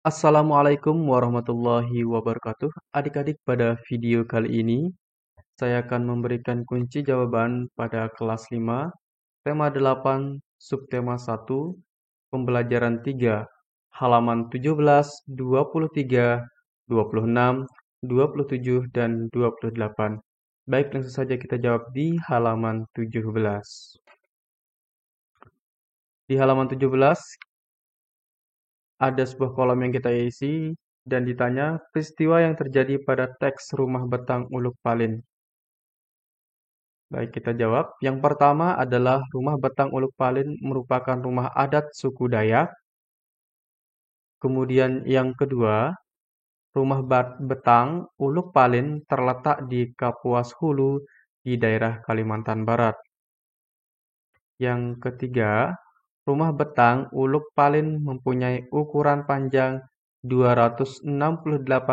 Assalamualaikum warahmatullahi wabarakatuh. Adik-adik, pada video kali ini saya akan memberikan kunci jawaban pada kelas 5, tema 8, subtema 1, pembelajaran 3, halaman 17, 23, 26, 27, dan 28. Baik, langsung saja kita jawab di halaman 17. Di halaman 17 ada sebuah kolom yang kita isi dan ditanya peristiwa yang terjadi pada teks Rumah Betang Uluk Palin. Baik, kita jawab. Yang pertama adalah Rumah Betang Uluk Palin merupakan rumah adat suku Dayak. Kemudian yang kedua, Rumah Betang Uluk Palin terletak di Kapuas Hulu di daerah Kalimantan Barat. Yang ketiga, Rumah Betang Uluk Palin mempunyai ukuran panjang 268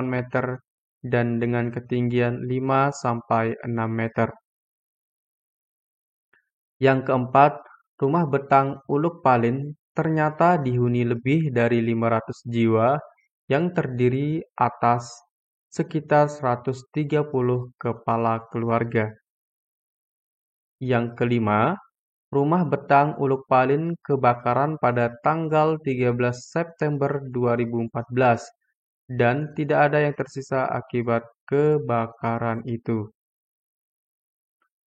meter dan dengan ketinggian 5-6 meter. Yang keempat, Rumah Betang Uluk Palin ternyata dihuni lebih dari 500 jiwa yang terdiri atas sekitar 130 kepala keluarga. Yang kelima, Rumah Betang Uluk Palin kebakaran pada tanggal 13 September 2014 dan tidak ada yang tersisa akibat kebakaran itu.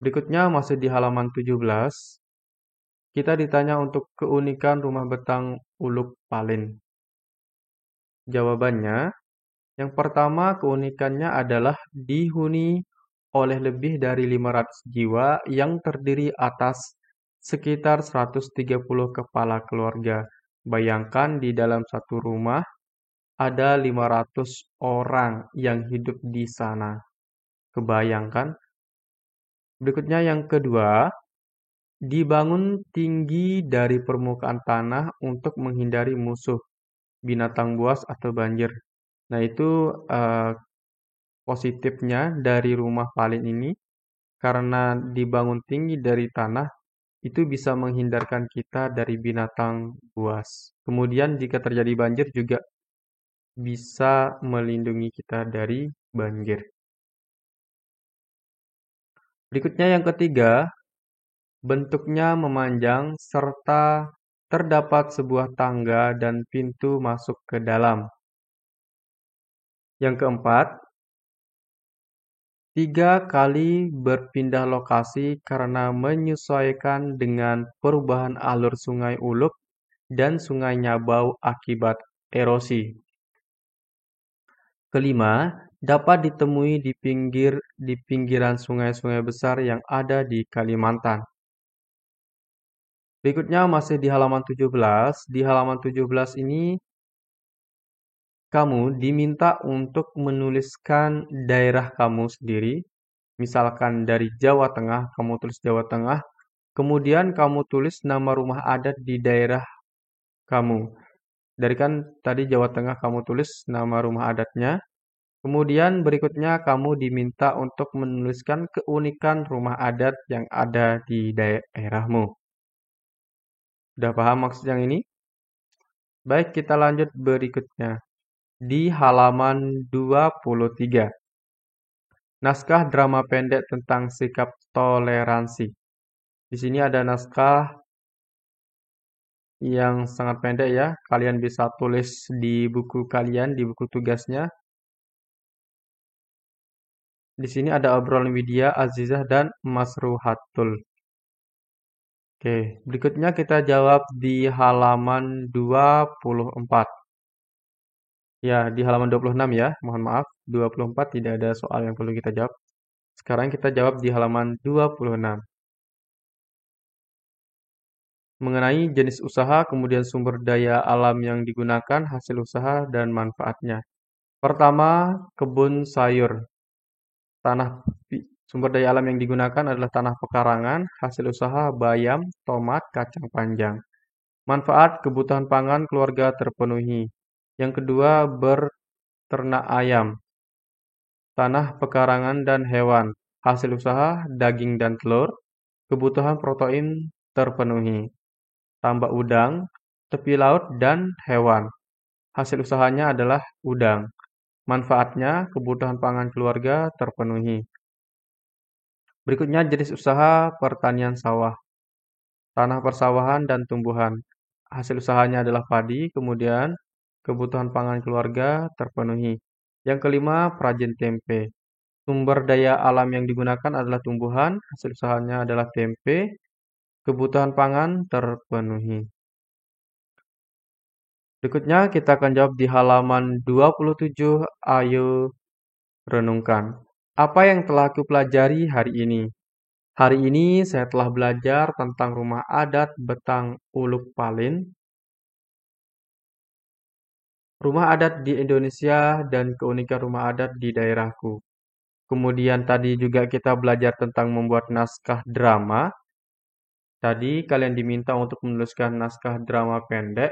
Berikutnya masih di halaman 17, kita ditanya untuk keunikan Rumah Betang Uluk Palin. Jawabannya, yang pertama keunikannya adalah dihuni oleh lebih dari 500 jiwa yang terdiri atas sekitar 130 kepala keluarga. Bayangkan di dalam satu rumah ada 500 orang yang hidup di sana. Kebayangkan? Berikutnya yang kedua, dibangun tinggi dari permukaan tanah untuk menghindari musuh, binatang buas atau banjir. Nah, itu positifnya dari rumah Palin ini, karena dibangun tinggi dari tanah, itu bisa menghindarkan kita dari binatang buas. Kemudian jika terjadi banjir juga bisa melindungi kita dari banjir. Berikutnya yang ketiga, bentuknya memanjang serta terdapat sebuah tangga dan pintu masuk ke dalam. Yang keempat, 3 kali berpindah lokasi karena menyesuaikan dengan perubahan alur Sungai Uluk dan Sungai Nyabau akibat erosi. Kelima, dapat ditemui di pinggiran sungai-sungai besar yang ada di Kalimantan. Berikutnya masih di halaman 17. Di halaman 17 ini kamu diminta untuk menuliskan daerah kamu sendiri. Misalkan dari Jawa Tengah, kamu tulis Jawa Tengah. Kemudian kamu tulis nama rumah adat di daerah kamu. Dari kan tadi Jawa Tengah kamu tulis nama rumah adatnya. Kemudian berikutnya kamu diminta untuk menuliskan keunikan rumah adat yang ada di daerahmu. Sudah paham maksud yang ini? Baik, kita lanjut berikutnya. Di halaman 23. Naskah drama pendek tentang sikap toleransi. Di sini ada naskah yang sangat pendek ya. Kalian bisa tulis di buku kalian, di buku tugasnya. Di sini ada obrolan Widya, Azizah, dan Mas Ruhatul. Oke, berikutnya kita jawab di halaman 24. Ya, di halaman 26 ya. Mohon maaf, 24 tidak ada soal yang perlu kita jawab. Sekarang kita jawab di halaman 26. Mengenai jenis usaha, kemudian sumber daya alam yang digunakan, hasil usaha, dan manfaatnya. Pertama, kebun sayur. Sumber daya alam yang digunakan adalah tanah pekarangan, hasil usaha bayam, tomat, kacang panjang. Manfaat kebutuhan pangan keluarga terpenuhi. Yang kedua, berternak ayam, tanah pekarangan dan hewan. Hasil usaha daging dan telur. Kebutuhan protein terpenuhi. Tambak udang, tepi laut, dan hewan. Hasil usahanya adalah udang. Manfaatnya, kebutuhan pangan keluarga terpenuhi. Berikutnya jenis usaha pertanian sawah, tanah persawahan dan tumbuhan. Hasil usahanya adalah padi, kemudian kebutuhan pangan keluarga terpenuhi. Yang kelima, perajin tempe. Sumber daya alam yang digunakan adalah tumbuhan, hasil usahanya adalah tempe, kebutuhan pangan terpenuhi. Berikutnya kita akan jawab di halaman 27. Ayo renungkan. Apa yang telah aku pelajari hari ini? Hari ini saya telah belajar tentang rumah adat Betang Uluk Palin, rumah adat di Indonesia dan keunikan rumah adat di daerahku. Kemudian tadi juga kita belajar tentang membuat naskah drama. Tadi kalian diminta untuk menuliskan naskah drama pendek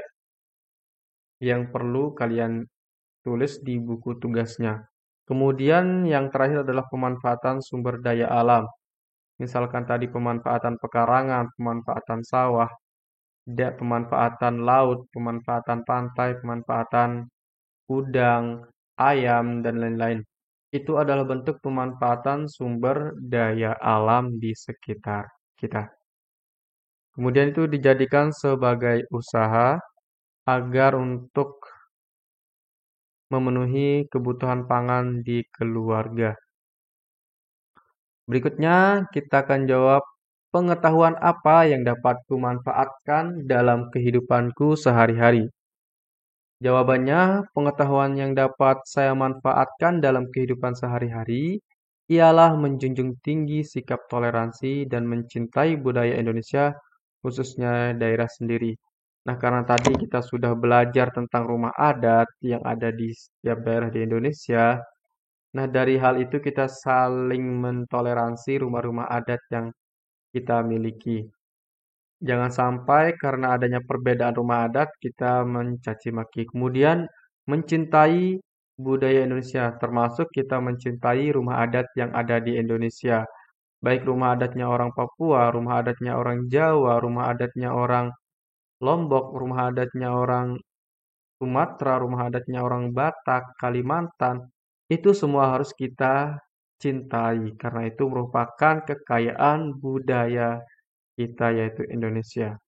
yang perlu kalian tulis di buku tugasnya. Kemudian yang terakhir adalah pemanfaatan sumber daya alam. Misalkan tadi pemanfaatan pekarangan, pemanfaatan sawah, pemanfaatan laut, pemanfaatan pantai, pemanfaatan udang, ayam, dan lain-lain. Itu adalah bentuk pemanfaatan sumber daya alam di sekitar kita. Kemudian itu dijadikan sebagai usaha agar untuk memenuhi kebutuhan pangan di keluarga. Berikutnya kita akan jawab pengetahuan apa yang dapat kumanfaatkan dalam kehidupanku sehari-hari. Jawabannya, pengetahuan yang dapat saya manfaatkan dalam kehidupan sehari-hari ialah menjunjung tinggi sikap toleransi dan mencintai budaya Indonesia, khususnya daerah sendiri. Nah, karena tadi kita sudah belajar tentang rumah adat yang ada di setiap daerah di Indonesia, nah dari hal itu kita saling mentoleransi rumah-rumah adat yang kita miliki. Jangan sampai karena adanya perbedaan rumah adat kita mencaci maki. Kemudian mencintai budaya Indonesia, termasuk kita mencintai rumah adat yang ada di Indonesia. Baik rumah adatnya orang Papua, rumah adatnya orang Jawa, rumah adatnya orang Lombok, rumah adatnya orang Sumatera, rumah adatnya orang Batak, Kalimantan. Itu semua harus kita cintai karena itu merupakan kekayaan budaya kita yaitu Indonesia.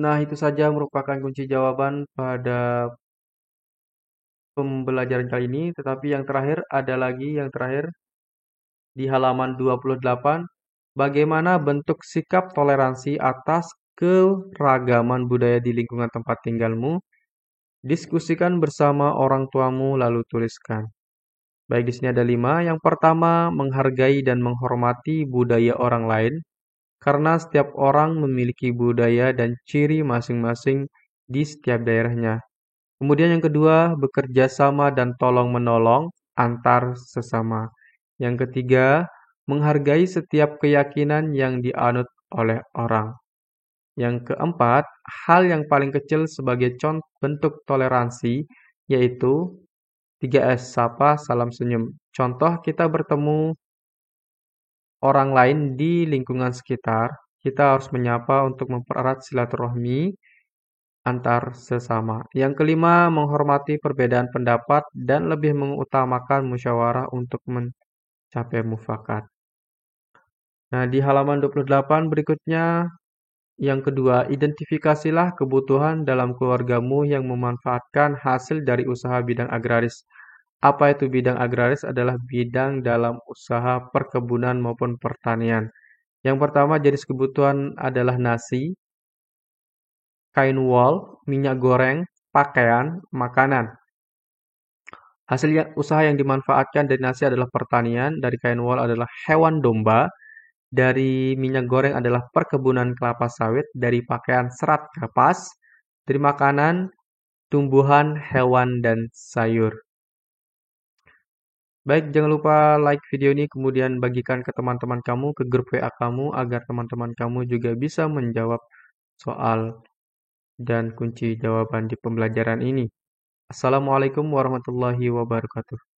Nah, itu saja merupakan kunci jawaban pada pembelajaran kali ini. Tetapi yang terakhir, ada lagi yang terakhir di halaman 28. Bagaimana bentuk sikap toleransi atas keragaman budaya di lingkungan tempat tinggalmu? Diskusikan bersama orang tuamu lalu tuliskan. Baik, di sini ada 5. Yang pertama, menghargai dan menghormati budaya orang lain. Karena setiap orang memiliki budaya dan ciri masing-masing di setiap daerahnya. Kemudian yang kedua, bekerja sama dan tolong-menolong antar sesama. Yang ketiga, menghargai setiap keyakinan yang dianut oleh orang. Yang keempat, hal yang paling kecil sebagai contoh bentuk toleransi, yaitu 3S, sapa, salam, senyum. Contoh kita bertemu orang lain di lingkungan sekitar, kita harus menyapa untuk mempererat silaturahmi antar sesama. Yang kelima, menghormati perbedaan pendapat dan lebih mengutamakan musyawarah untuk mencapai mufakat. Nah, di halaman 28 berikutnya, yang kedua, identifikasilah kebutuhan dalam keluargamu yang memanfaatkan hasil dari usaha bidang agraris. Apa itu bidang agraris? Adalah bidang dalam usaha perkebunan maupun pertanian. Yang pertama, jenis kebutuhan adalah nasi, kain wol, minyak goreng, pakaian, makanan. Hasil usaha yang dimanfaatkan dari nasi adalah pertanian, dari kain wol adalah hewan domba, dari minyak goreng adalah perkebunan kelapa sawit, dari pakaian serat kapas, dari makanan, tumbuhan, hewan, dan sayur. Baik, jangan lupa like video ini, kemudian bagikan ke teman-teman kamu, ke grup WA kamu, agar teman-teman kamu juga bisa menjawab soal dan kunci jawaban di pembelajaran ini. Assalamualaikum warahmatullahi wabarakatuh.